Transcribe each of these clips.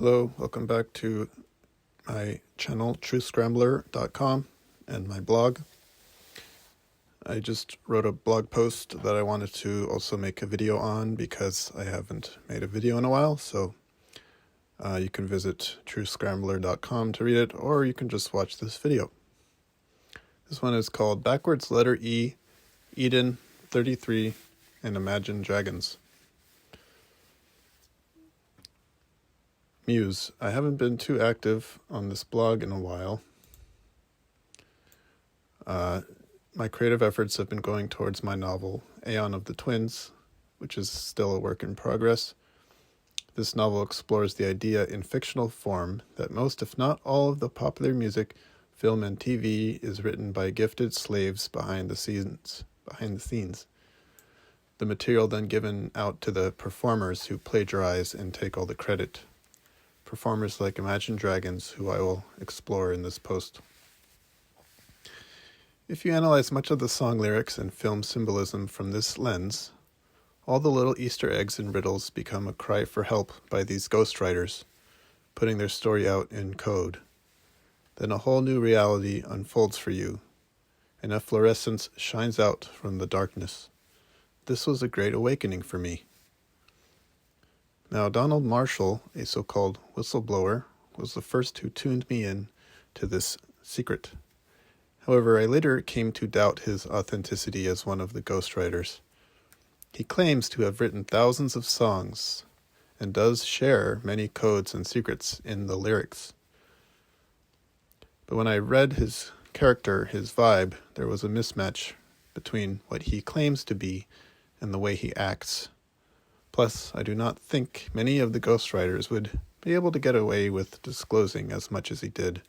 Hello, welcome back to my channel, truthscrambler.com, and my blog. I just wrote a blog post that I wanted to also make a video on because I haven't made a video in a while, so you can visit truthscrambler.com to read it, or you can just watch this video. This one is called Backwards Letter E, Eden 33, and Imagine Dragons. Muse. I haven't been too active on this blog in a while. My creative efforts have been going towards my novel, Aeon of the Twins, which is still a work in progress. This novel explores the idea in fictional form that most, if not all, of the popular music, film, and TV is written by gifted slaves behind the scenes. The material then given out to the performers who plagiarize and take all the credit. Performers like Imagine Dragons, who I will explore in this post. If you analyze much of the song lyrics and film symbolism from this lens, all the little Easter eggs and riddles become a cry for help by these ghostwriters, putting their story out in code. Then a whole new reality unfolds for you, and efflorescence shines out from the darkness. This was a great awakening for me. Now, Donald Marshall, a so-called whistleblower, was the first who tuned me in to this secret. However, I later came to doubt his authenticity as one of the ghostwriters. He claims to have written thousands of songs and does share many codes and secrets in the lyrics. But when I read his character, his vibe, there was a mismatch between what he claims to be and the way he acts. Plus, I do not think many of the ghostwriters would be able to get away with disclosing as much as he did.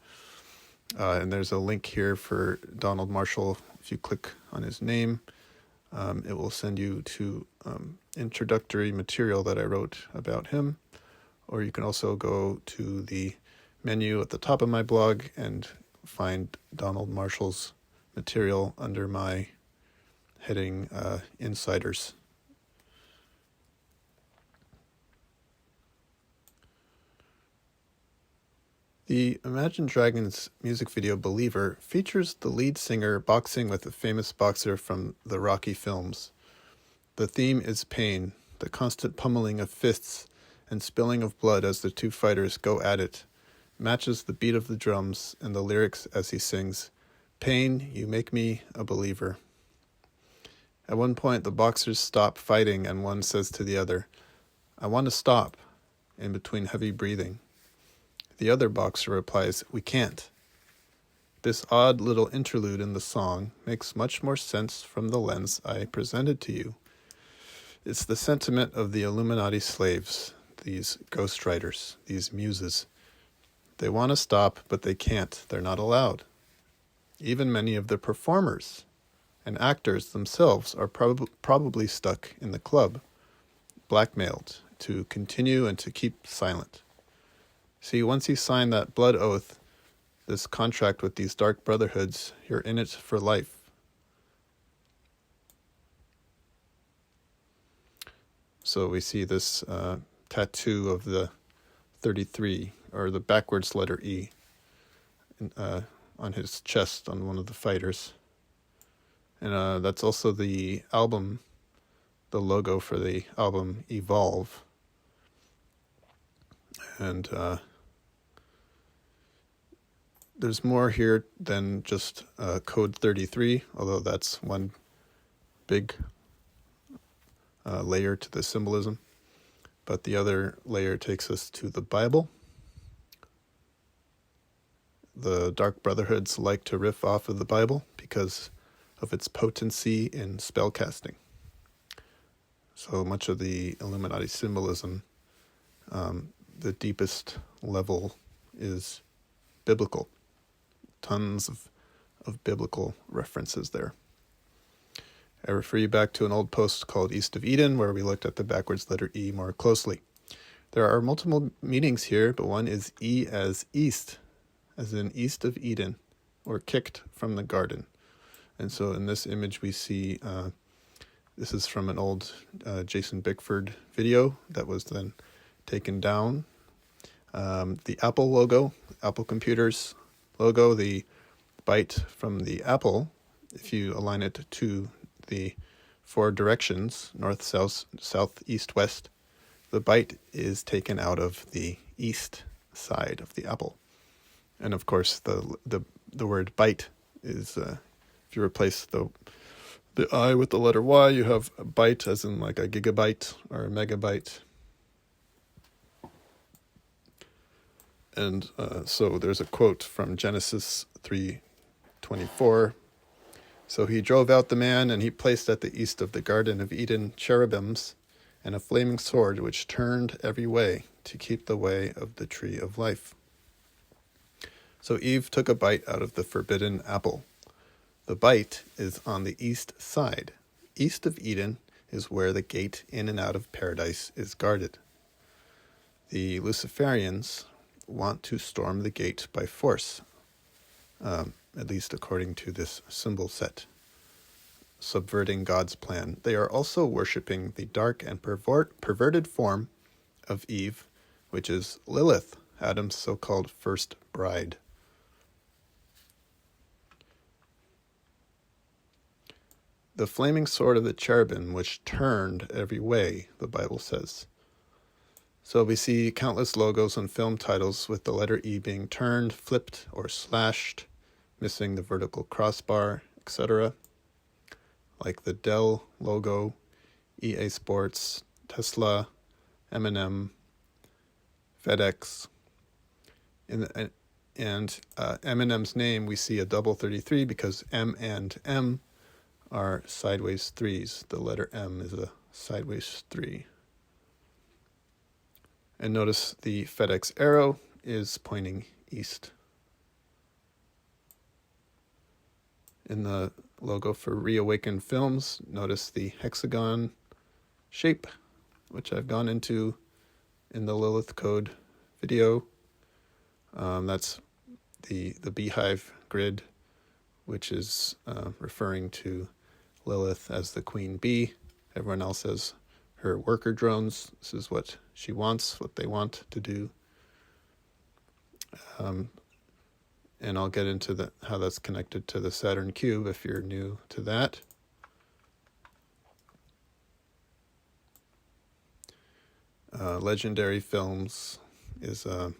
And there's a link here for Donald Marshall. If you click on his name, it will send you to introductory material that I wrote about him. Or you can also go to the menu at the top of my blog and find Donald Marshall's material under my heading Insiders. The Imagine Dragons music video Believer features the lead singer boxing with a famous boxer from the Rocky films. The theme is pain, the constant pummeling of fists and spilling of blood as the two fighters go at it, matches the beat of the drums and the lyrics as he sings, "Pain, you make me a believer." At one point, the boxers stop fighting and one says to the other, "I want to stop," in between heavy breathing. The other boxer replies, "We can't." This odd little interlude in the song makes much more sense from the lens I presented to you. It's the sentiment of the Illuminati slaves, these ghostwriters, these muses. They want to stop, but they can't. They're not allowed. Even many of the performers and actors themselves are probably stuck in the club, blackmailed to continue and to keep silent. See, once you sign that blood oath, this contract with these dark brotherhoods, you're in it for life. So we see this tattoo of the 33, or the backwards letter E, on his chest on one of the fighters. And that's also the album, the logo for the album Evolve. And there's more here than just code 33, although that's one big layer to the symbolism. But the other layer takes us to the Bible. The Dark Brotherhoods like to riff off of the Bible because of its potency in spellcasting. So much of the Illuminati symbolism, the deepest level, is biblical. Tons of biblical references there. I refer you back to an old post called East of Eden, where we looked at the backwards letter E more closely. There are multiple meanings here, but one is E as east, as in east of Eden, or kicked from the garden. And so in this image we see, this is from an old Jason Bickford video that was then taken down. The Apple logo, Apple Computers logo, the byte from the apple, if you align it to the four directions, north, south, east, west, the byte is taken out of the east side of the apple. And of course, the word byte is, if you replace the I with the letter Y, you have a byte as in like a gigabyte or a megabyte. And so there's a quote from Genesis 3:24. So he drove out the man, and he placed at the east of the Garden of Eden cherubims and a flaming sword which turned every way to keep the way of the tree of life. So Eve took a bite out of the forbidden apple. The bite is on the east side. East of Eden is where the gate in and out of paradise is guarded. The Luciferians want to storm the gate by force, at least according to this symbol set, subverting God's plan. They are also worshiping the dark and perverted form of Eve, which is Lilith, Adam's so-called first bride. The flaming sword of the cherubim, which turned every way, the Bible says. So we see countless logos on film titles with the letter E being turned, flipped, or slashed, missing the vertical crossbar, etc. Like the Dell logo, EA Sports, Tesla, M&M, FedEx. And M&M's name, we see a double 33 because M and M are sideways threes. The letter M is a sideways 3. And notice the FedEx arrow is pointing east. In the logo for Reawakened Films, notice the hexagon shape, which I've gone into in the Lilith Code video. That's the beehive grid, which is referring to Lilith as the queen bee. Everyone else has her worker drones. This is what she wants, what they want to do. And I'll get into how that's connected to the Saturn cube if you're new to that. Legendary Films is the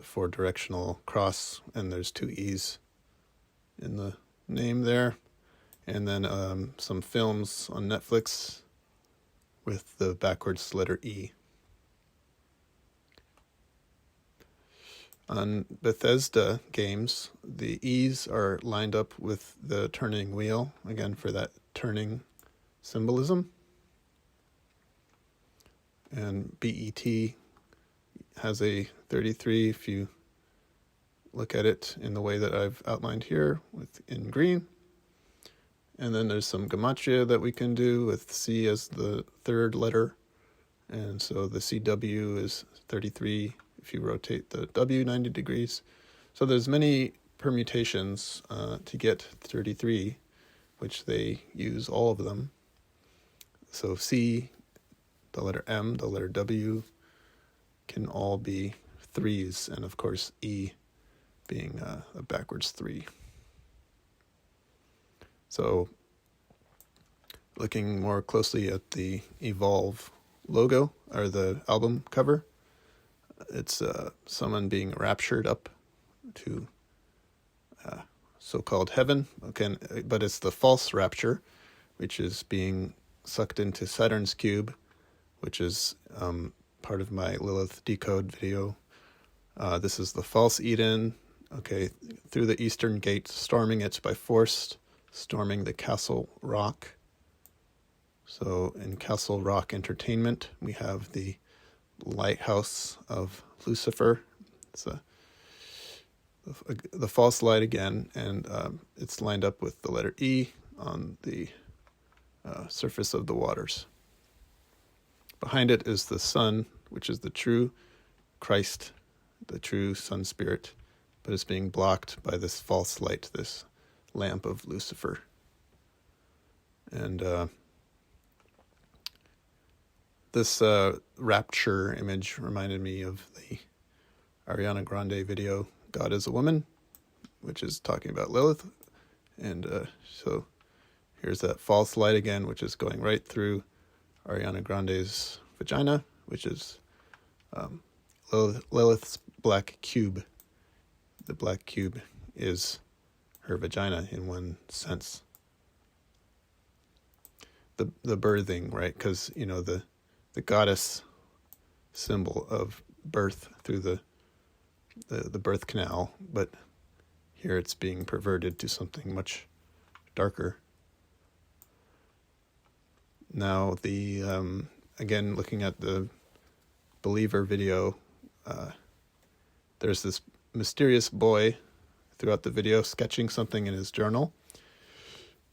four-directional cross, and there's two E's in the name there. And then some films on Netflix with the backwards letter E. On Bethesda games, the E's are lined up with the turning wheel, again for that turning symbolism. And BET has a 33 if you look at it in the way that I've outlined here in green. And then there's some gematria that we can do with C as the third letter. And so the CW is 33 if you rotate the W 90 degrees. So there's many permutations to get 33, which they use all of them. So C, the letter M, the letter W can all be threes, and of course E being a backwards 3. So looking more closely at the Evolve logo, or the album cover, it's someone being raptured up to so-called heaven. Okay, but it's the false rapture, which is being sucked into Saturn's cube, which is part of my Lilith Decode video. This is the false Eden, okay, through the eastern gate, storming it by force, storming the Castle Rock. So in Castle Rock Entertainment, we have the lighthouse of Lucifer. It's the false light again, and it's lined up with the letter E on the surface of the waters. Behind it is the sun, which is the true Christ, the true sun spirit, but it's being blocked by this false light, this lamp of Lucifer. And this rapture image reminded me of the Ariana Grande video, God is a Woman, which is talking about Lilith. And so here's that false light again, which is going right through Ariana Grande's vagina, which is Lilith's black cube. The black cube is her vagina in one sense. The birthing, right? Because, you know, the goddess symbol of birth through the birth canal, but here it's being perverted to something much darker. Now again, looking at the Believer video, there's this mysterious boy throughout the video sketching something in his journal.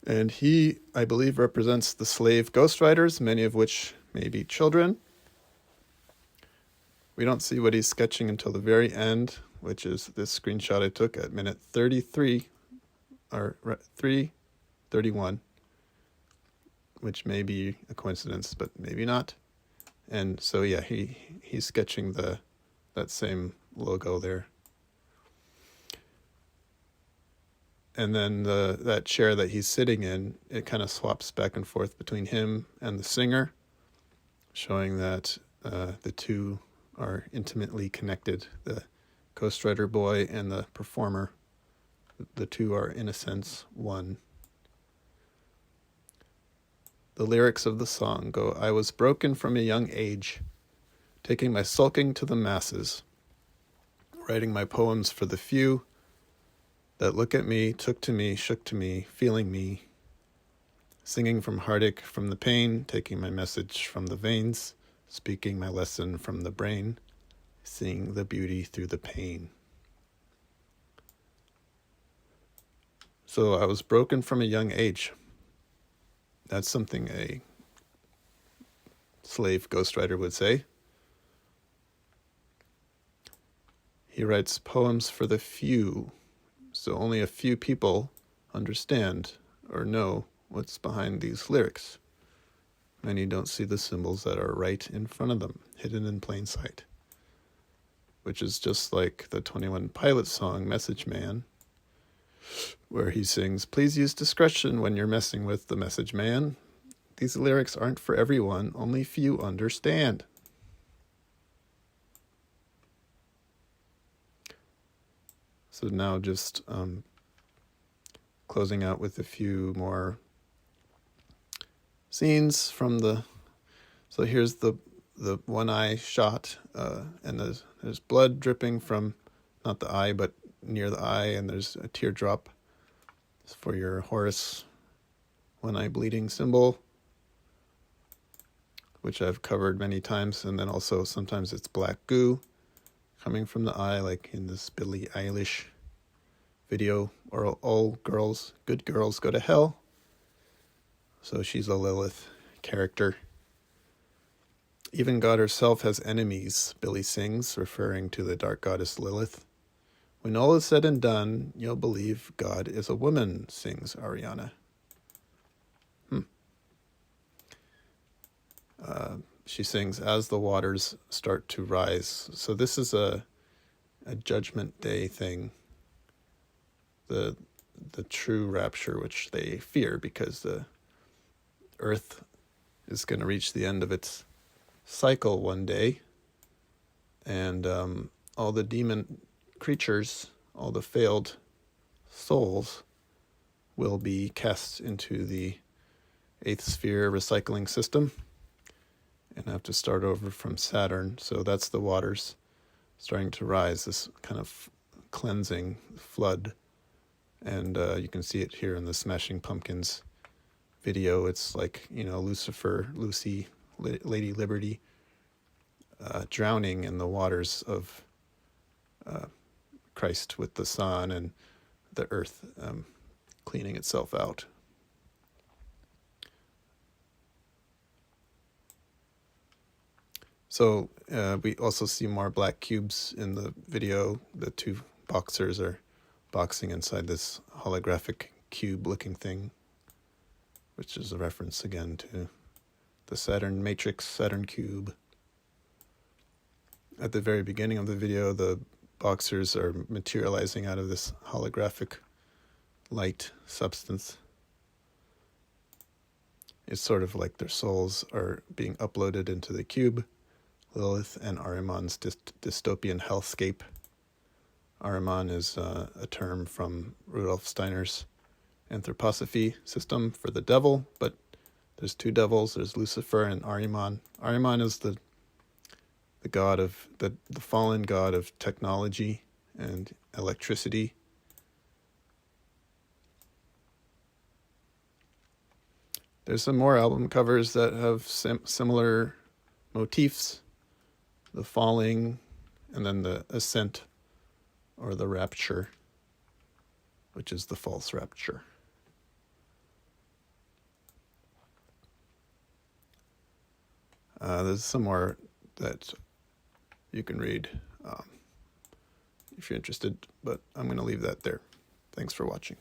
And he, I believe, represents the slave ghostwriters, many of which may be children. We don't see what he's sketching until the very end, which is this screenshot I took at minute 33, or 3:31, which may be a coincidence, but maybe not. And so, yeah, he's sketching that same logo there. And then that chair that he's sitting in, it kind of swaps back and forth between him and the singer, showing that the two are intimately connected. The ghostwriter boy and the performer, the two are in a sense one. The lyrics of the song go, I was broken from a young age, taking my sulking to the masses, writing my poems for the few that look at me, took to me, shook to me, feeling me, singing from heartache, from the pain, taking my message from the veins, speaking my lesson from the brain, seeing the beauty through the pain. So I was broken from a young age. That's something a slave ghostwriter would say. He writes poems for the few, so only a few people understand or know what's behind these lyrics. Many don't see the symbols that are right in front of them, hidden in plain sight, which is just like the 21 Pilots song, Message Man, where he sings, please use discretion when you're messing with the message man. These lyrics aren't for everyone, only few understand. So now just closing out with a few more scenes from so here's the one eye shot, and there's blood dripping from, not the eye, but near the eye, and there's a teardrop for your Horus one eye bleeding symbol, which I've covered many times. And then also sometimes it's black goo coming from the eye, like in this Billie Eilish video, or all girls, good girls go to hell. So she's a Lilith character. Even God herself has enemies, Billie sings, referring to the dark goddess Lilith. When all is said and done, you'll believe God is a woman, sings Ariana. She sings, as the waters start to rise. So this is a judgment day thing. The true rapture, which they fear because the earth is going to reach the end of its cycle one day. And all the demon creatures, all the failed souls, will be cast into the eighth sphere recycling system and have to start over from Saturn. So that's the waters starting to rise, this kind of cleansing flood. And you can see it here in the Smashing Pumpkins video. It's like, Lucifer, Lucy, Lady Liberty, drowning in the waters of Christ with the sun, and the earth cleaning itself out. So we also see more black cubes in the video. The two boxers are boxing inside this holographic cube-looking thing, which is a reference again to the Saturn matrix, Saturn cube. At the very beginning of the video, the boxers are materializing out of this holographic light substance. It's sort of like their souls are being uploaded into the cube. Lilith and Ahriman's dystopian hellscape. Ahriman is a term from Rudolf Steiner's anthroposophy system for the devil, but there's two devils. There's Lucifer and Ahriman. Ahriman is the god of the fallen god of technology and electricity. There's some more album covers that have similar motifs. The falling, and then the ascent, or the rapture, which is the false rapture. There's some more that you can read if you're interested, but I'm going to leave that there. Thanks for watching.